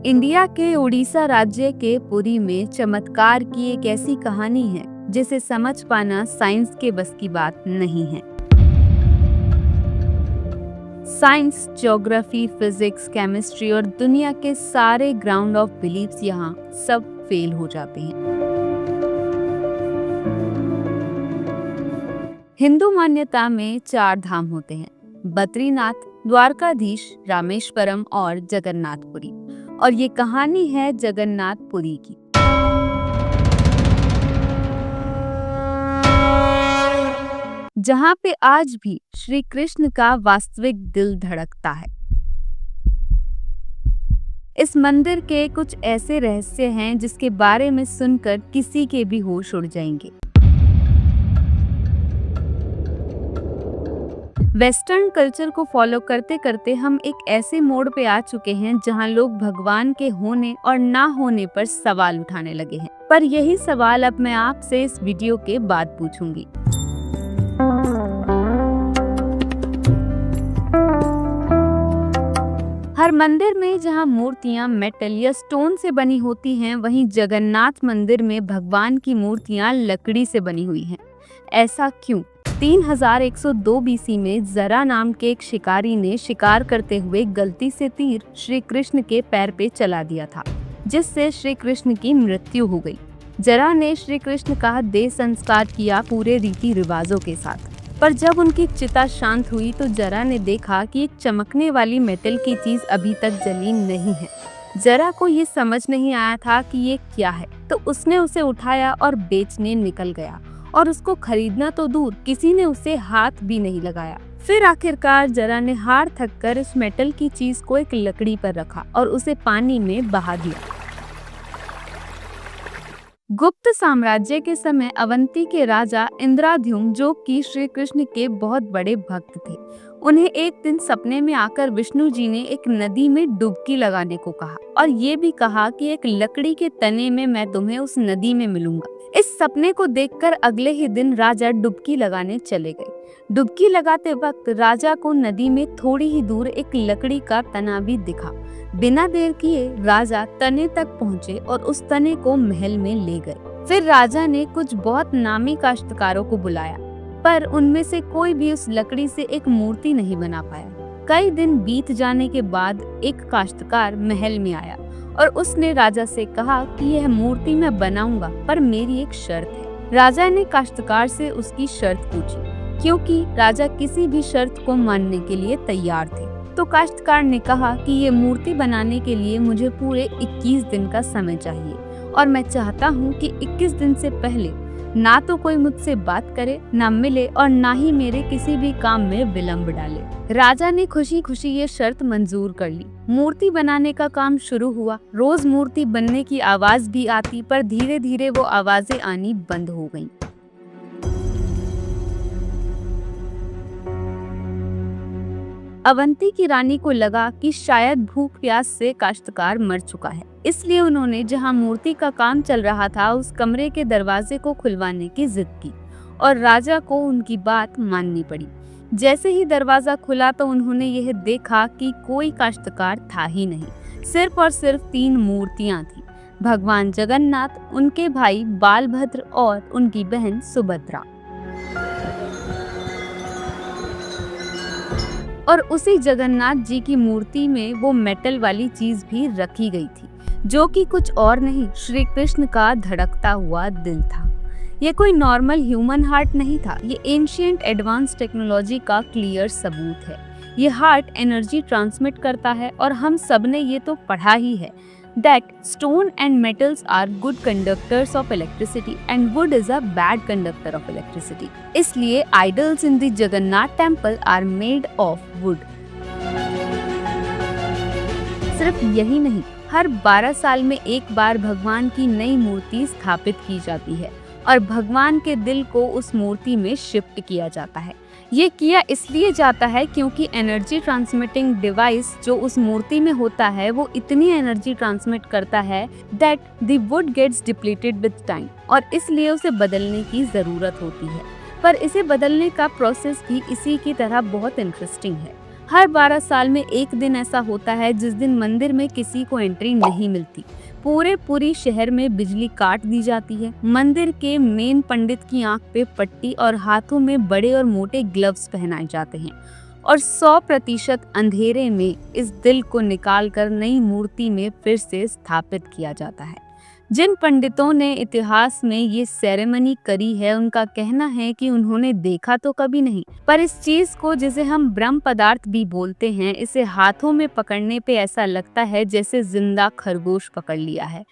India के उड़ीसा राज्य के पुरी में चमत्कार की एक ऐसी कहानी है जिसे समझ पाना साइंस के बस की बात नहीं है। साइंस, ज्योग्राफी, फिजिक्स, केमिस्ट्री और दुनिया के सारे ग्राउंड ऑफ बिलीव्स यहाँ सब फेल हो जाते हैं। हिंदू मान्यता में 4 धाम होते हैं: बद्रीनाथ, द्वारकाधीश, रामेश्वरम और जगन्नाथपुरी। और ये कहानी है जगन्नाथपुरी की। जहाँ पे आज भी श्री कृष्ण का वास्तविक दिल धड़कता है। इस मंदिर के कुछ ऐसे रहस्य हैं जिसके बारे में सुनकर किसी के भी होश उड़ जाएंगे। वेस्टर्न कल्चर को फॉलो करते करते हम एक ऐसे मोड़ पे आ चुके हैं जहां लोग भगवान के होने और ना होने पर सवाल उठाने लगे हैं। पर यही सवाल अब मैं आपसे इस वीडियो के बाद पूछूंगी। हर मंदिर में जहां मूर्तियां मेटल या स्टोन से बनी होती हैं, वहीं जगन्नाथ मंदिर में भगवान की मूर्तियां लकड़ी से बनी हुई हैं। ऐसा क्यों? 3102 बीसी में जरा नाम के एक शिकारी ने शिकार करते हुए गलती से तीर श्री कृष्ण के पैर पे चला दिया था, जिससे श्री कृष्ण की मृत्यु हो गई। जरा ने श्री कृष्ण का देह संस्कार किया पूरे रीति रिवाजों के साथ। पर जब उनकी चिता शांत हुई तो जरा ने देखा कि एक चमकने वाली मेटल की चीज अभी तक जली नहीं है। जरा को ये समझ नहीं आया था कि ये क्या है, तो उसने उसे उठाया और बेचने निकल गया। और उसको खरीदना तो दूर, किसी ने उसे हाथ भी नहीं लगाया। फिर आखिरकार जरा ने हार थककर इस मेटल की चीज को एक लकड़ी पर रखा और उसे पानी में बहा दिया। गुप्त साम्राज्य के समय अवंती के राजा इंद्राद्युम्न, जो कि श्री कृष्ण के बहुत बड़े भक्त थे, उन्हें एक दिन सपने में आकर विष्णु जी ने एक नदी में डुबकी लगाने को कहा और ये भी कहा कि एक लकड़ी के तने में मैं तुम्हें उस नदी में मिलूंगा। इस सपने को देखकर अगले ही दिन राजा डुबकी लगाने चले गए। डुबकी लगाते वक्त राजा को नदी में थोड़ी ही दूर एक लकड़ी का तना भी दिखा। बिना देर किए राजा तने तक पहुंचे और उस तने को महल में ले गए। फिर राजा ने कुछ बहुत नामी काश्तकारों को बुलाया, पर उनमें से कोई भी उस लकड़ी से एक मूर्ति नहीं बना पाया। कई दिन बीत जाने के बाद एक काश्तकार महल में आया और उसने राजा से कहा कि यह मूर्ति मैं बनाऊंगा, पर मेरी एक शर्त है। राजा ने काश्तकार से उसकी शर्त पूछी, क्योंकि राजा किसी भी शर्त को मानने के लिए तैयार थे। तो काश्तकार ने कहा कि ये मूर्ति बनाने के लिए मुझे पूरे 21 दिन का समय चाहिए और मैं चाहता हूँ कि 21 दिन से पहले ना तो कोई मुझसे बात करे, ना मिले और ना ही मेरे किसी भी काम में विलंब डाले। राजा ने खुशी खुशी ये शर्त मंजूर कर ली। मूर्ति बनाने का काम शुरू हुआ। रोज मूर्ति बनने की आवाज भी आती, पर धीरे धीरे वो आवाजें आनी बंद हो गईं। अवंती की रानी को लगा कि शायद भूख प्यास से काश्तकार मर चुका है, इसलिए उन्होंने जहां मूर्ति का काम चल रहा था उस कमरे के दरवाजे को खुलवाने की जिद की और राजा को उनकी बात माननी पड़ी। जैसे ही दरवाजा खुला तो उन्होंने यह देखा कि कोई काश्तकार था ही नहीं, सिर्फ और सिर्फ 3 मूर्तियां थी: भगवान जगन्नाथ, उनके भाई बालभद्र और उनकी बहन सुभद्रा। और उसी जगन्नाथ जी की मूर्ति में वो मेटल वाली चीज भी रखी गई थी, जो कि कुछ और नहीं, श्री कृष्ण का धड़कता हुआ दिल था। ये कोई नॉर्मल ह्यूमन हार्ट नहीं था, ये एंशिएंट एडवांस टेक्नोलॉजी का क्लियर सबूत है। ये हार्ट एनर्जी ट्रांसमिट करता है और हम सब ने ये तो पढ़ा ही है that stone and metals are good conductors of electricity and wood is a bad conductor of electricity. इसलिए idols in the Jagannath temple are made of wood. सिर्फ यही नहीं, हर 12 साल में एक बार भगवान की नई मूर्ति स्थापित की जाती है और भगवान के दिल को उस मूर्ति में शिफ्ट किया जाता है। ये किया इसलिए जाता है क्योंकि एनर्जी ट्रांसमिटिंग डिवाइस जो उस मूर्ति में होता है वो इतनी एनर्जी ट्रांसमिट करता है that the wood gets depleted with time, और इसलिए उसे बदलने की जरूरत होती है। पर इसे बदलने का प्रोसेस भी इसी की तरह बहुत इंटरेस्टिंग है। हर 12 साल में एक दिन ऐसा होता है जिस दिन मंदिर में किसी को एंट्री नहीं मिलती। पूरी शहर में बिजली काट दी जाती है। मंदिर के मेन पंडित की आंख पे पट्टी और हाथों में बड़े और मोटे ग्लव्स पहनाए जाते हैं और 100% अंधेरे में इस दिल को निकालकर नई मूर्ति में फिर से स्थापित किया जाता है। जिन पंडितों ने इतिहास में ये सेरेमनी करी है, उनका कहना है कि उन्होंने देखा तो कभी नहीं, पर इस चीज को, जिसे हम ब्रह्म पदार्थ भी बोलते हैं, इसे हाथों में पकड़ने पे ऐसा लगता है जैसे जिंदा खरगोश पकड़ लिया है।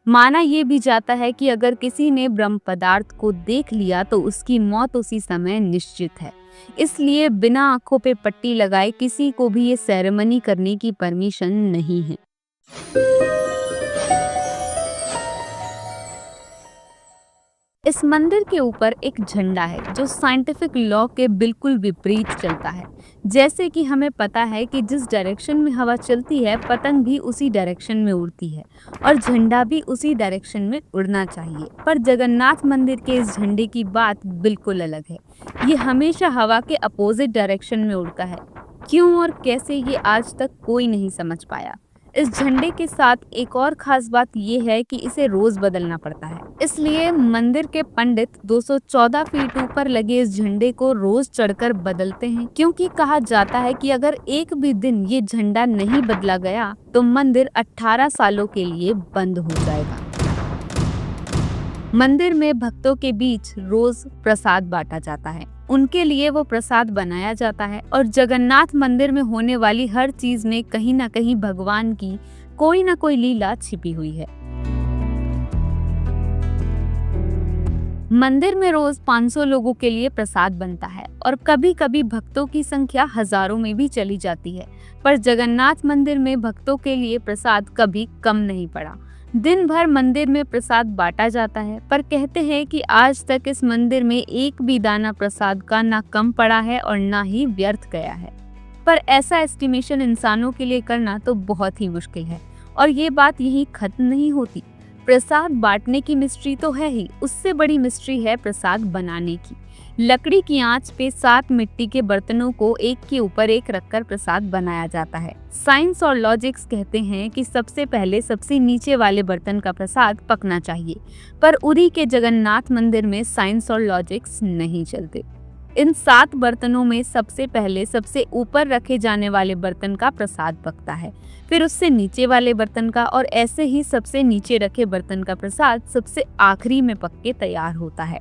माना ये भी जाता है कि अगर किसी ने ब्रह्म पदार्थ को देख लिया तो उसकी मौत उसी समय निश्चित है। इसलिए बिना आंखों पे पट्टी लगाए किसी को भी ये सेरेमनी करने की परमिशन नहीं है। इस मंदिर के ऊपर एक झंडा है जो साइंटिफिक लॉ के बिल्कुल विपरीत चलता है। जैसे कि हमें पता है कि जिस डायरेक्शन में हवा चलती है, पतंग भी उसी डायरेक्शन में उड़ती है और झंडा भी उसी डायरेक्शन में उड़ना चाहिए। पर जगन्नाथ मंदिर के इस झंडे की बात बिल्कुल अलग है। ये हमेशा हवा के अपोजिट डायरेक्शन में उड़ता है। क्यों और कैसे, ये आज तक कोई नहीं समझ पाया। इस झंडे के साथ एक और खास बात ये है कि इसे रोज बदलना पड़ता है। इसलिए मंदिर के पंडित 214 फीट ऊपर लगे इस झंडे को रोज चढ़कर बदलते हैं, क्योंकि कहा जाता है कि अगर एक भी दिन ये झंडा नहीं बदला गया तो मंदिर 18 सालों के लिए बंद हो जाएगा। मंदिर में भक्तों के बीच रोज प्रसाद बांटा जाता है। उनके लिए वो प्रसाद बनाया जाता है और जगन्नाथ मंदिर में होने वाली हर चीज में कहीं ना कहीं भगवान की कोई ना कोई लीला छिपी हुई है। मंदिर में रोज 500 लोगों के लिए प्रसाद बनता है और कभी कभी भक्तों की संख्या हजारों में भी चली जाती है। पर जगन्नाथ मंदिर में भक्तों के लिए प्रसाद कभी कम नहीं पड़ा। दिन भर मंदिर में प्रसाद बांटा जाता है, पर कहते हैं कि आज तक इस मंदिर में एक भी दाना प्रसाद का ना कम पड़ा है और ना ही व्यर्थ गया है। पर ऐसा एस्टिमेशन इंसानों के लिए करना तो बहुत ही मुश्किल है और ये बात यहीं खत्म नहीं होती। प्रसाद बांटने की मिस्ट्री तो है ही, उससे बड़ी मिस्ट्री है प्रसाद बनाने की। लकड़ी की आंच पे 7 मिट्टी के बर्तनों को एक के ऊपर एक रखकर प्रसाद बनाया जाता है। साइंस और लॉजिक्स कहते हैं कि सबसे पहले सबसे नीचे वाले बर्तन का प्रसाद पकना चाहिए, पर उरी के जगन्नाथ मंदिर में साइंस और लॉजिक्स नहीं चलते। इन 7 बर्तनों में सबसे पहले सबसे ऊपर रखे जाने वाले बर्तन का प्रसाद पकता है, फिर उससे नीचे वाले बर्तन का, और ऐसे ही सबसे नीचे रखे बर्तन का प्रसाद सबसे आखिरी में पक के तैयार होता है।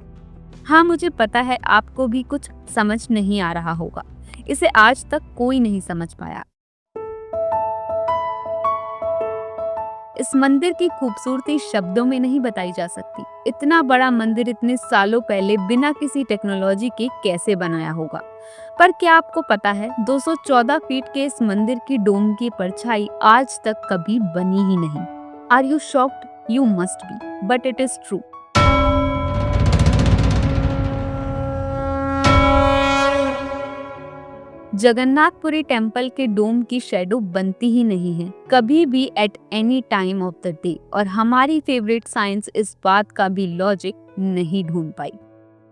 हाँ, मुझे पता है आपको भी कुछ समझ नहीं आ रहा होगा। इसे आज तक कोई नहीं समझ पाया। इस मंदिर की खूबसूरती शब्दों में नहीं बताई जा सकती। इतना बड़ा मंदिर इतने सालों पहले बिना किसी टेक्नोलॉजी के कैसे बनाया होगा। पर क्या आपको पता है, 214 फीट के इस मंदिर की डोम की परछाई आज तक कभी बनी ही नहीं। Are you shocked? You must be, but it is true. Jagannathpuri temple के डोम की शेडो बनती ही नहीं है कभी भी at any time of the day, और हमारी फेवरेट साइंस इस बात का भी लॉजिक नहीं ढूंढ पाई।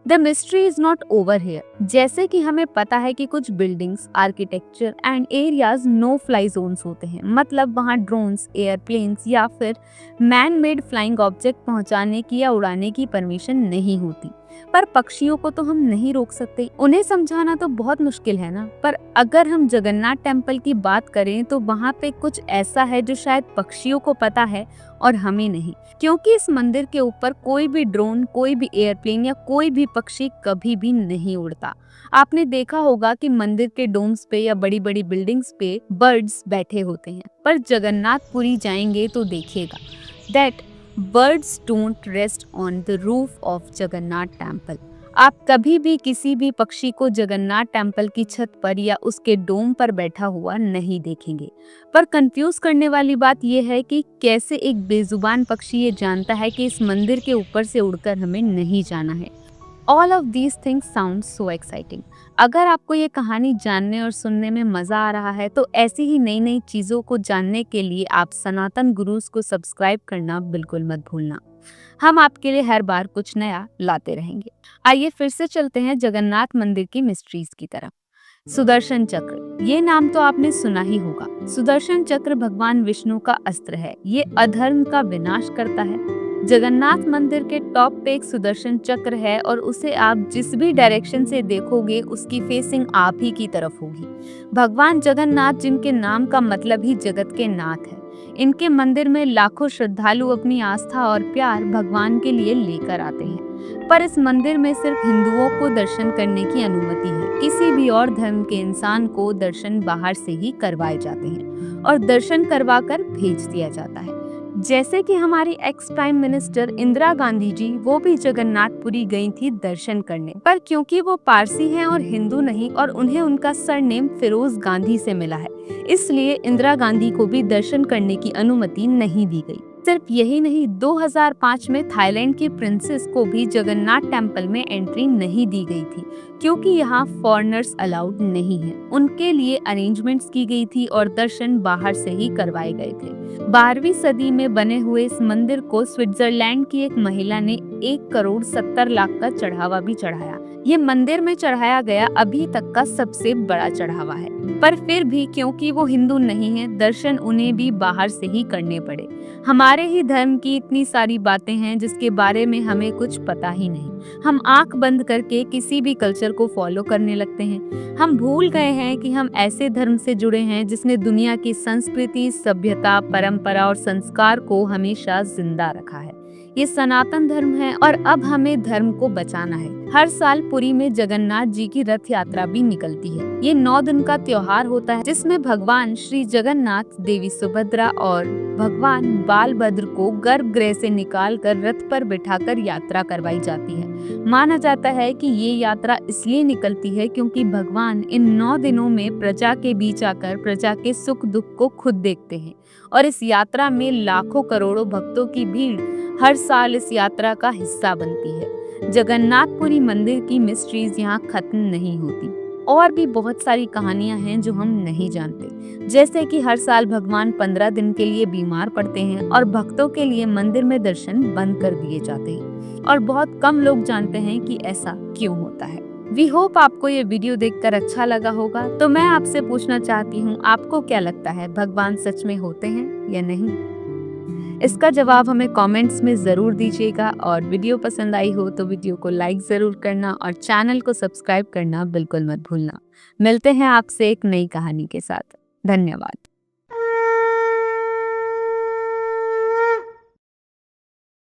The mystery is not over here. जैसे कि हमें पता है कि कुछ buildings, architecture and areas no fly zones होते हैं, मतलब वहाँ ड्रोन्स, एयरप्लेन्स या फिर मैन मेड फ्लाइंग ऑब्जेक्ट पहुंचाने की या उड़ाने की परमिशन नहीं होती। पर पक्षियों को तो हम नहीं रोक सकते, उन्हें समझाना तो बहुत मुश्किल है ना। पर अगर हम जगन्नाथ टेम्पल की बात करें तो वहाँ पे कुछ ऐसा है जो शायद पक्षियों को पता है और हमें नहीं, क्योंकि इस मंदिर के ऊपर कोई भी ड्रोन, कोई भी एयरप्लेन या कोई भी पक्षी कभी भी नहीं उड़ता। आपने देखा होगा कि मंदिर के डोम्स पे या बड़ी बड़ी बिल्डिंग्स पे बर्ड्स बैठे होते हैं, पर जगन्नाथपुरी जाएंगे तो देखिएगा that birds don't rest on the roof of Jagannath temple. आप कभी भी किसी भी पक्षी को जगन्नाथ टेम्पल की छत पर या उसके डोम पर बैठा हुआ नहीं देखेंगे। पर कंफ्यूज करने वाली बात यह है कि कैसे एक बेजुबान पक्षी ये जानता है कि इस मंदिर के ऊपर से उड़कर हमें नहीं जाना है। All of these things sound so exciting। अगर आपको ये कहानी जानने और सुनने में मजा आ रहा है तो ऐसी ही नई नई चीजों को जानने के लिए आप सनातन गुरुज को सब्सक्राइब करना बिल्कुल मत भूलना। हम आपके लिए हर बार कुछ नया लाते रहेंगे। आइए फिर से चलते हैं जगन्नाथ मंदिर की मिस्ट्रीज की तरफ। सुदर्शन चक्र, ये नाम तो आपने सुना ही होगा। सुदर्शन चक्र भगवान विष्णु का अस्त्र है। ये अधर्म का विनाश करता है। जगन्नाथ मंदिर के टॉप पे एक सुदर्शन चक्र है और उसे आप जिस भी डायरेक्शन से देखोगे उसकी फेसिंग आप ही की तरफ होगी। भगवान जगन्नाथ, जिनके नाम का मतलब ही जगत के नाथ है, इनके मंदिर में लाखों श्रद्धालु अपनी आस्था और प्यार भगवान के लिए लेकर आते हैं। पर इस मंदिर में सिर्फ हिंदुओं को दर्शन करने की अनुमति है। किसी भी और धर्म के इंसान को दर्शन बाहर से ही करवाए जाते हैं और दर्शन करवा कर भेज दिया जाता है। जैसे कि हमारी ex prime minister Indira Gandhi ji, वो भी जगन्नाथपुरी गई थी दर्शन करने, पर क्योंकि वो पारसी हैं और हिंदू नहीं और उन्हें उनका सरनेम फिरोज गांधी से मिला है, इसलिए इंदिरा गांधी को भी दर्शन करने की अनुमति नहीं दी गई। सिर्फ यही नहीं, 2005 में थाईलैंड की प्रिंसेस को भी जगन्नाथ टेम्पल में एंट्री नहीं दी गई थी, क्योंकि यहाँ फॉरेनर्स अलाउड नहीं है। उनके लिए अरेंजमेंट्स की गई थी और दर्शन बाहर से ही करवाए गए थे। 12वीं सदी में बने हुए इस मंदिर को स्विट्जरलैंड की एक महिला ने 1,70,00,000 का चढ़ावा भी चढ़ाया। ये मंदिर में चढ़ाया गया अभी तक का सबसे बड़ा चढ़ावा है। पर फिर भी क्योंकि वो हिंदू नहीं है, दर्शन उन्हें भी बाहर से ही करने पड़े। हमारे ही धर्म की इतनी सारी बातें हैं जिसके बारे में हमें कुछ पता ही नहीं। हम आंख बंद करके किसी भी कल्चर को फॉलो करने लगते हैं। हम भूल गए हैं कि हम ऐसे धर्म से जुड़े हैं जिसने दुनिया की संस्कृति, सभ्यता, परंपरा और संस्कार को हमेशा जिंदा रखा है। ये सनातन धर्म है और अब हमें धर्म को बचाना है। हर साल पुरी में जगन्नाथ जी की रथ यात्रा भी निकलती है। ये 9 दिन का त्योहार होता है जिसमें भगवान श्री जगन्नाथ, देवी सुभद्रा और भगवान बालभद्र को गर्भगृह से निकालकर रथ पर बिठाकर यात्रा करवाई जाती है। माना जाता है कि ये यात्रा इसलिए निकलती है क्योंकि भगवान इन 9 दिनों में प्रजा के बीच आकर प्रजा के सुख दुख को खुद देखते हैं और इस यात्रा में लाखों करोड़ों भक्तों की भीड़ हर साल इस यात्रा का हिस्सा बनती है। जगन्नाथपुरी मंदिर की मिस्ट्रीज यहाँ खत्म नहीं होती। और भी बहुत सारी कहानियां हैं जो हम नहीं जानते, जैसे कि हर साल भगवान 15 दिन के लिए बीमार पड़ते हैं और भक्तों के लिए मंदिर में दर्शन बंद कर दिए जाते हैं और बहुत कम लोग जानते हैं कि ऐसा क्यों होता है। वी होप आपको ये वीडियो देखकर अच्छा लगा होगा। तो मैं आपसे पूछना चाहती हूँ, आपको क्या लगता है, भगवान सच में होते हैं या नहीं? इसका जवाब हमें कमेंट्स में ज़रूर दीजिएगा और वीडियो पसंद आई हो तो वीडियो को लाइक ज़रूर करना और चैनल को सब्सक्राइब करना बिल्कुल मत भूलना। मिलते हैं आपसे एक नई कहानी के साथ। धन्यवाद।